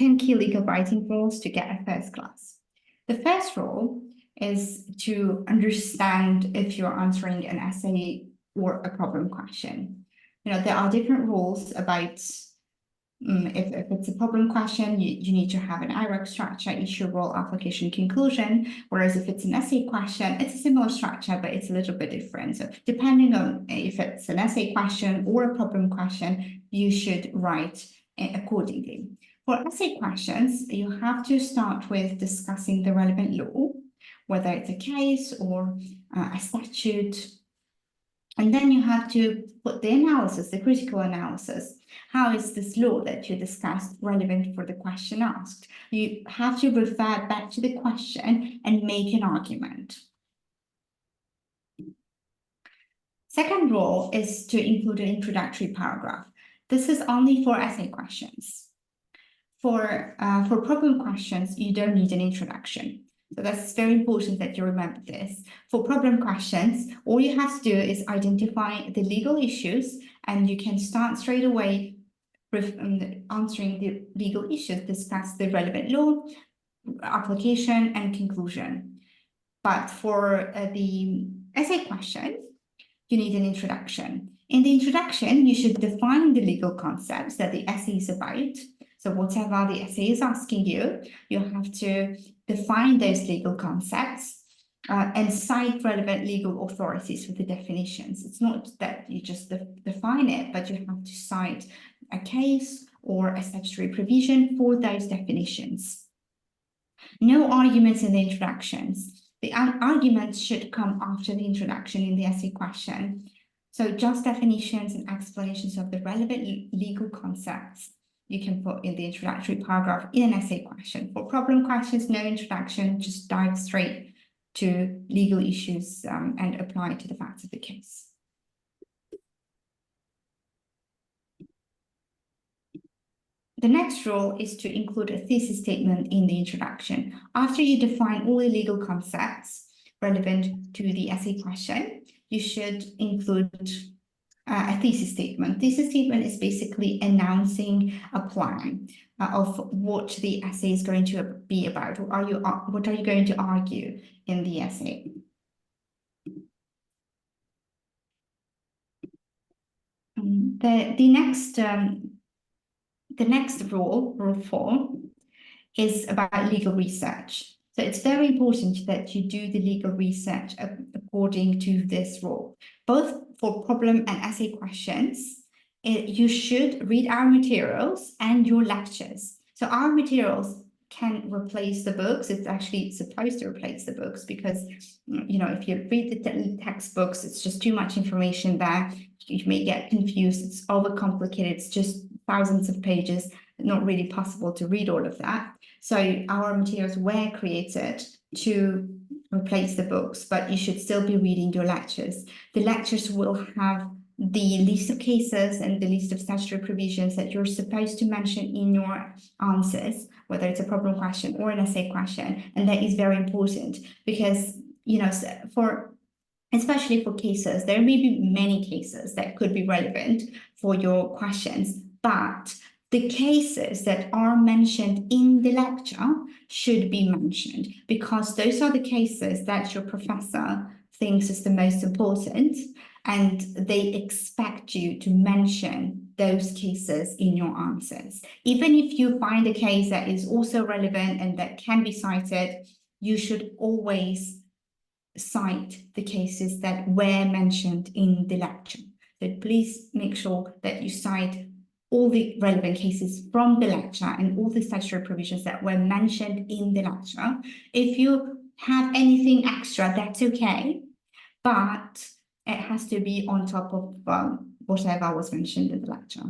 10 key legal writing rules to get a first class. The first rule is to understand if you're answering an essay or a problem question. There are different rules about if it's a problem question, you need to have an IRAC structure, issue, role, application, conclusion. Whereas if it's an essay question, it's a similar structure, but it's a little bit different. So depending on if it's an essay question or a problem question, you should write accordingly. For essay questions, you have to start with discussing the relevant law, whether it's a case or a statute. And then you have to put the analysis, the critical analysis. How is this law that you discussed relevant for the question asked? You have to refer back to the question and make an argument. Second rule is to include an introductory paragraph. This is only for essay questions. For problem questions, you don't need an introduction. So that's very important that you remember this. For problem questions, all you have to do is identify the legal issues, and you can start straight away with answering the legal issues, discuss the relevant law, application, and conclusion. But for the essay question, you need an introduction. In the introduction, you should define the legal concepts that the essay is about. So whatever the essay is asking you, you have to define those legal concepts and cite relevant legal authorities for the definitions. It's not that you just define it, but you have to cite a case or a statutory provision for those definitions. No arguments in the introductions. The arguments should come after the introduction in the essay question. So just definitions and explanations of the relevant legal concepts you can put in the introductory paragraph in an essay question. For problem questions, no introduction, just dive straight to legal issues and apply to the facts of the case. The next rule is to include a thesis statement in the introduction. After you define all the legal concepts relevant to the essay question, you should include a thesis statement. Thesis statement is basically announcing a plan of what the essay is going to be about. What are you going to argue in the essay? The next rule, rule 4, is about legal research. So it's very important that you do the legal research according to this rule. Both for problem and essay questions, you should read our materials and your lectures. So our materials can replace the books. It's actually supposed to replace the books because, if you read the textbooks, it's just too much information there. You may get confused. It's overcomplicated. It's just thousands of pages, not really possible to read all of that. So our materials were created to replace the books, but you should still be reading your lectures. The lectures will have the list of cases and the list of statutory provisions that you're supposed to mention in your answers, whether it's a problem question or an essay question. And that is very important because, especially for cases, there may be many cases that could be relevant for your questions, but the cases that are mentioned in the lecture should be mentioned because those are the cases that your professor thinks is the most important, and they expect you to mention those cases in your answers. Even if you find a case that is also relevant and that can be cited, you should always cite the cases that were mentioned in the lecture. So please make sure that you cite all the relevant cases from the lecture and all the statutory provisions that were mentioned in the lecture. If you have anything extra, that's okay, but it has to be on top of whatever was mentioned in the lecture.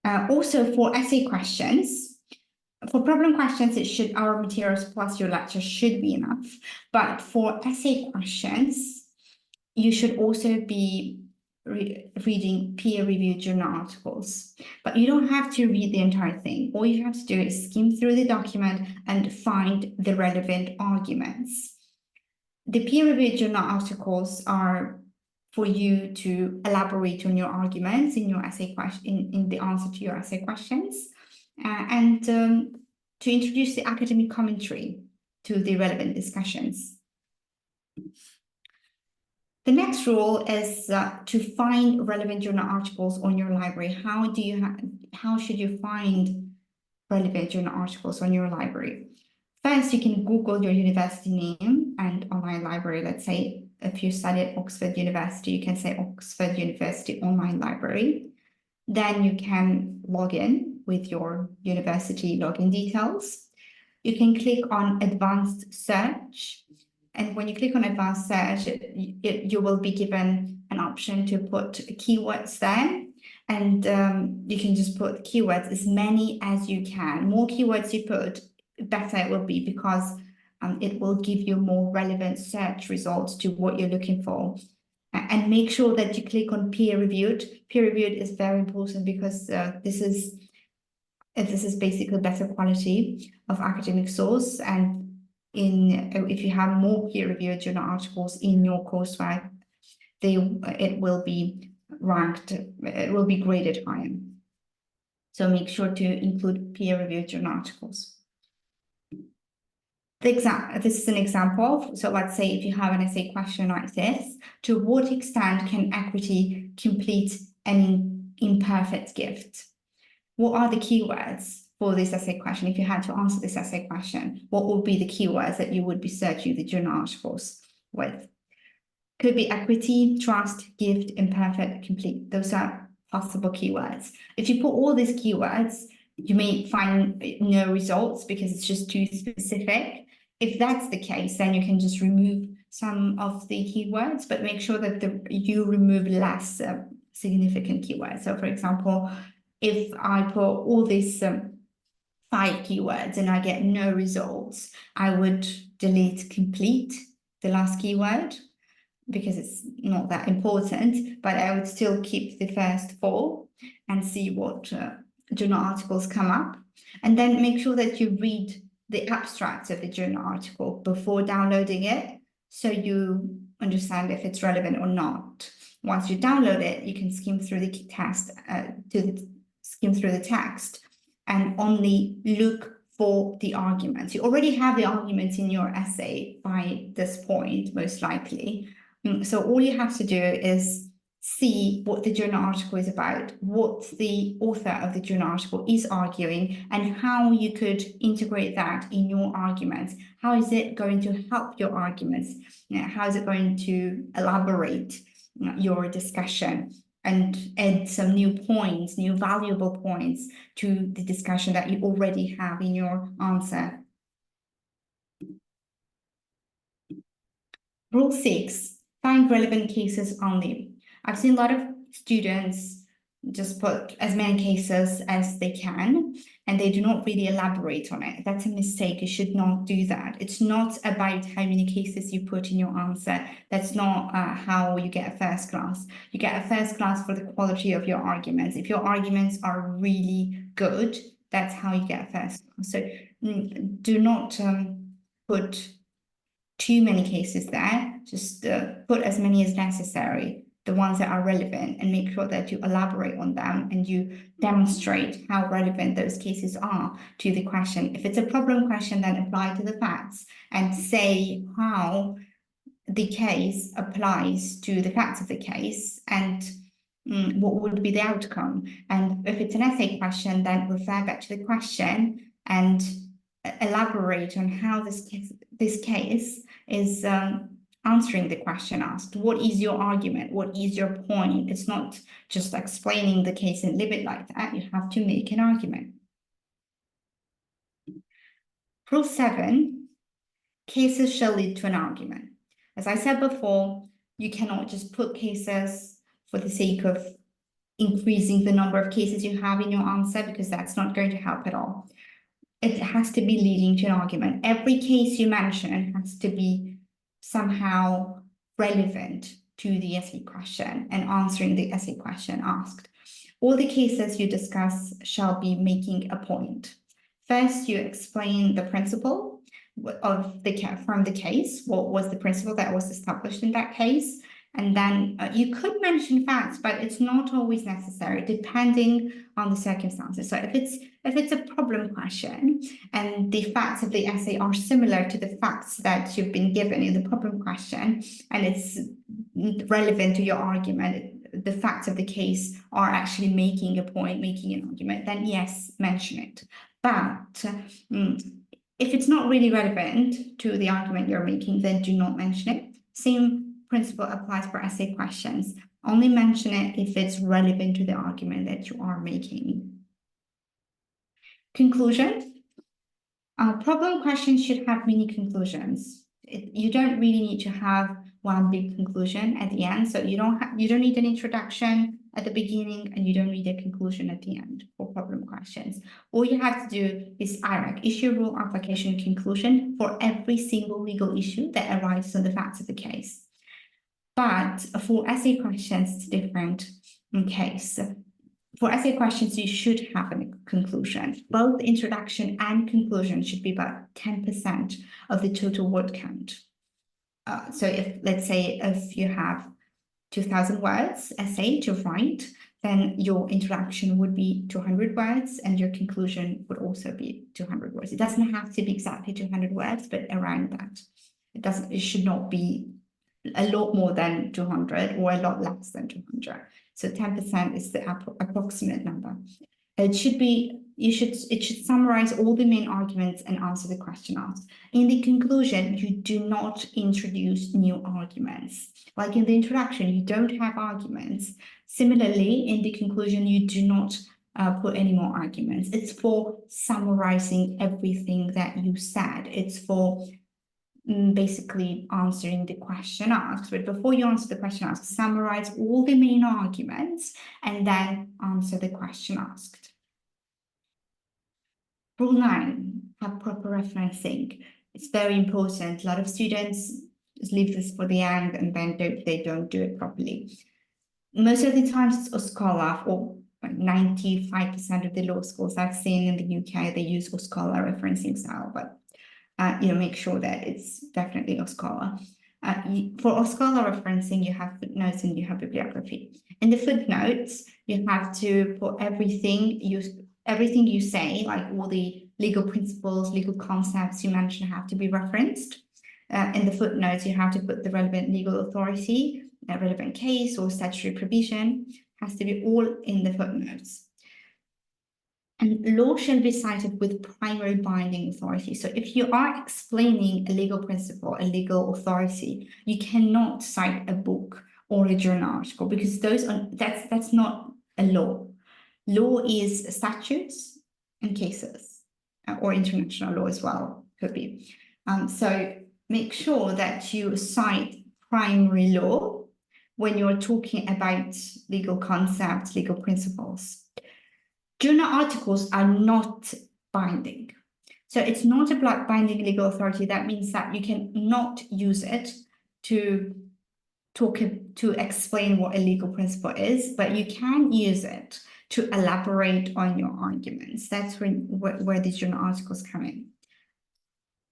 Also for essay questions, for problem questions, our materials plus your lecture should be enough. But for essay questions, you should also be reading peer-reviewed journal articles, but you don't have to read the entire thing. All you have to do is skim through the document and find the relevant arguments. The peer-reviewed journal articles are for you to elaborate on your arguments in your essay question, in the answer to your essay questions, and to introduce the academic commentary to the relevant discussions. The next rule is to find relevant journal articles on your library. How should you find relevant journal articles on your library? First, you can Google your university name and online library. Let's say if you study at Oxford University, you can say Oxford University Online Library. Then you can log in with your university login details. You can click on Advanced Search. And when you click on Advanced Search, you will be given an option to put keywords there. And you can just put keywords, as many as you can. More keywords you put, better it will be, because it will give you more relevant search results to what you're looking for. And make sure that you click on peer-reviewed. Peer-reviewed is very important because this is basically better quality of academic source. And if you have more peer-reviewed journal articles in your coursework, it will be ranked, it will be graded higher. So make sure to include peer-reviewed journal articles. This is an example. So let's say if you have an essay question like this, to what extent can equity complete an imperfect gift? What are the keywords for this essay question? If you had to answer this essay question, what would be the keywords that you would be searching the journal articles with? Could be equity, trust, gift, imperfect, complete. Those are possible keywords. If you put all these keywords, you may find no results because it's just too specific. If that's the case, then you can just remove some of the keywords, but make sure that you remove less significant keywords. So for example, if I put all these 5 keywords and I get no results, I would delete complete, the last keyword, because it's not that important, but I would still keep the first 4 and see what journal articles come up. And then make sure that you read the abstract of the journal article before downloading it, so you understand if it's relevant or not. Once you download it, you can skim through the text, and only look for the arguments. You already have the arguments in your essay by this point, most likely. So all you have to do is see what the journal article is about, what the author of the journal article is arguing, and how you could integrate that in your arguments. How is it going to help your arguments? How is it going to elaborate your discussion and add some new points, new valuable points to the discussion that you already have in your answer? Rule 6, find relevant cases only. I've seen a lot of students just put as many cases as they can, and they do not really elaborate on it. That's a mistake. You should not do that. It's not about how many cases you put in your answer. That's not how you get a first class. You get a first class for the quality of your arguments. If your arguments are really good, that's how you get a first class. So do not put too many cases there. Just put as many as necessary, the ones that are relevant, and make sure that you elaborate on them and you demonstrate how relevant those cases are to the question. If it's a problem question, then apply to the facts and say how the case applies to the facts of the case and what would be the outcome. And if it's an essay question, then refer back to the question and elaborate on how this case is answering the question asked. What is your argument? What is your point? It's not just explaining the case and leave it like that. You have to make an argument. Rule 7, cases shall lead to an argument. As I said before, you cannot just put cases for the sake of increasing the number of cases you have in your answer, because that's not going to help at all. It has to be leading to an argument. Every case you mention has to be somehow relevant to the essay question and answering the essay question asked. All the cases you discuss shall be making a point. First, you explain the principle from the case. What was the principle that was established in that case? And then you could mention facts, but it's not always necessary, depending on the circumstances. So if it's a problem question and the facts of the essay are similar to the facts that you've been given in the problem question, and it's relevant to your argument, the facts of the case are actually making a point, making an argument, then yes, mention it. But if it's not really relevant to the argument you're making, then do not mention it. Same principle applies for essay questions. Only mention it if it's relevant to the argument that you are making. Conclusion. Problem questions should have mini conclusions. You don't really need to have one big conclusion at the end. So you don't need an introduction at the beginning, and you don't need a conclusion at the end for problem questions. All you have to do is IRAC, issue, rule, application, conclusion, for every single legal issue that arises on the facts of the case. But for essay questions, it's different case. For essay questions, you should have a conclusion. Both introduction and conclusion should be about 10% of the total word count. So if, let's say, if you have 2,000 words essay to write, then your introduction would be 200 words and your conclusion would also be 200 words. It doesn't have to be exactly 200 words, but around that. It should not be a lot more than 200 or a lot less than 200. So 10% is the approximate number. It should summarize all the main arguments and answer the question asked. In the conclusion, you do not introduce new arguments. Like in the introduction, you don't have arguments. Similarly, in the conclusion, you do not put any more arguments. It's for summarizing everything that you said. It's for basically answering the question asked. But before you answer the question asked, summarize all the main arguments and then answer the question asked. Rule 9, have proper referencing. It's very important. A lot of students leave this for the end and then they don't do it properly. Most of the times it's OSCOLA, or 95% of the law schools I've seen in the UK, they use OSCOLA referencing style, but make sure that it's definitely OSCOLA. For OSCOLA referencing, you have footnotes and you have bibliography. In the footnotes, you have to put everything you say, like all the legal principles, legal concepts you mentioned have to be referenced. In the footnotes, you have to put the relevant legal authority, a relevant case or statutory provision, has to be all in the footnotes. And law shall be cited with primary binding authority. So if you are explaining a legal principle, a legal authority, you cannot cite a book or a journal article, because that's not a law. Law is statutes and cases, or international law as well, could be. So make sure that you cite primary law when you're talking about legal concepts, legal principles. Journal articles are not binding. So it's not a binding legal authority. That means that you cannot use it to explain what a legal principle is, but you can use it to elaborate on your arguments. That's where the journal articles come in.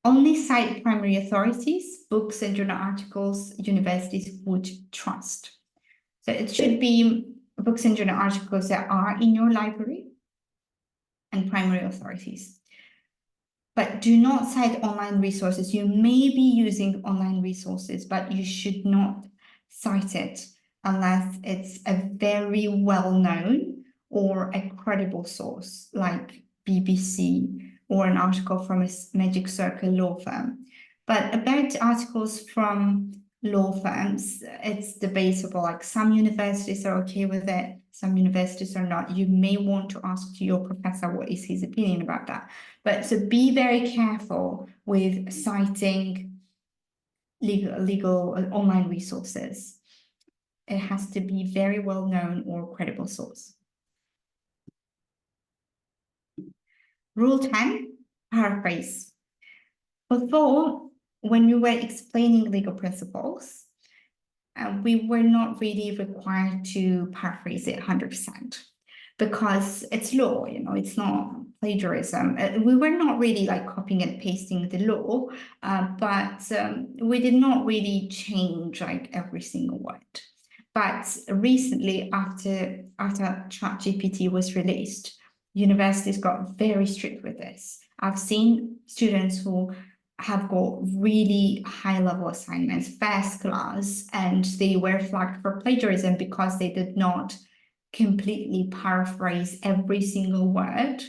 Only cite primary authorities, books and journal articles universities would trust. So it should be books and journal articles that are in your library and primary authorities. But do not cite online resources. You may be using online resources, but you should not cite it unless it's a very well-known or a credible source, like BBC or an article from a Magic Circle law firm. But about articles from law firms, it's debatable. Like some universities are okay with it, some universities are not. You may want to ask to your professor what is his opinion about that. But so be very careful with citing legal online resources. It has to be very well known or credible source. Rule 10, paraphrase. Before, when we were explaining legal principles, we were not really required to paraphrase it 100% because it's law, it's not plagiarism. We were not really like copying and pasting the law, but we did not really change like every single word. But recently, after ChatGPT was released, universities got very strict with this. I've seen students who have got really high level assignments, first class, and they were flagged for plagiarism because they did not completely paraphrase every single word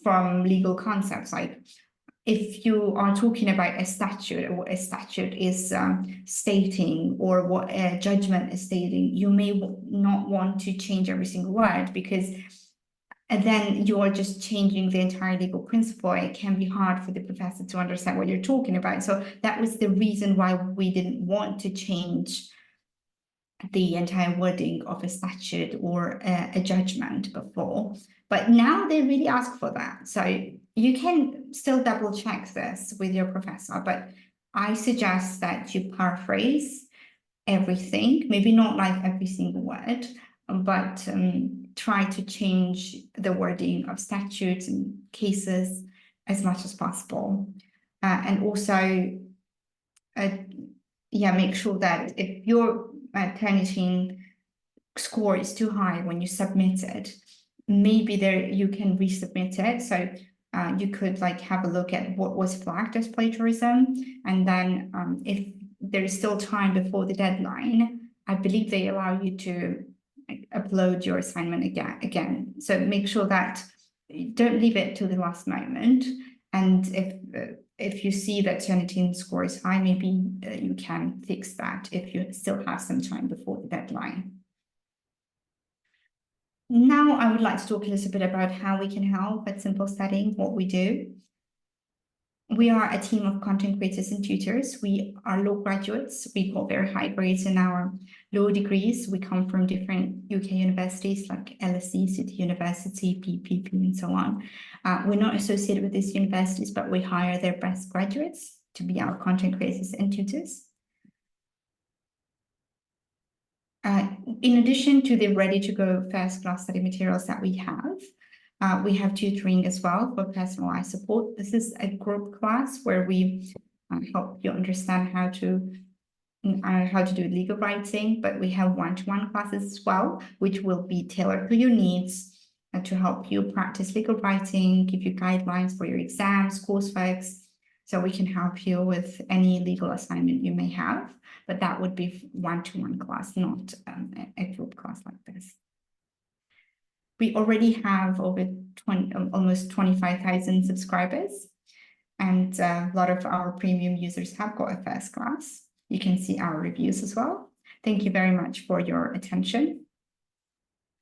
from legal concepts. Like if you are talking about a statute or what a statute is stating or what a judgment is stating, you may not want to change every single word because then you're just changing the entire legal principle. It can be hard for the professor to understand what you're talking about. So that was the reason why we didn't want to change the entire wording of a statute or a judgment before. But now they really ask for that. So you can still double check this with your professor, but I suggest that you paraphrase everything, maybe not like every single word, but try to change the wording of statutes and cases as much as possible. And also, make sure that if your Turnitin score is too high when you submit it, maybe you can resubmit it. So you could like have a look at what was flagged as plagiarism, and then if there is still time before the deadline, I believe they allow you to upload your assignment again. So make sure that you don't leave it till the last moment. And if you see that Turnitin score is high, maybe you can fix that if you still have some time before the deadline. Now I would like to talk a little bit about how we can help at Simple Studying, what we do. We are a team of content creators and tutors. We are law graduates. We got very high grades in our law degrees. We come from different UK universities like LSE, City University, PPP, and so on. We're not associated with these universities, but we hire their best graduates to be our content creators and tutors. In addition to the ready-to-go first-class study materials that we have tutoring as well for personalized support. This is a group class where we help you understand how to do legal writing, but we have one-to-one classes as well, which will be tailored to your needs to help you practice legal writing, give you guidelines for your exams, courseworks, so we can help you with any legal assignment you may have, but that would be one-to-one class, not a group class like this. We already have over almost 25,000 subscribers, and a lot of our premium users have got a first class. You can see our reviews as well. Thank you very much for your attention.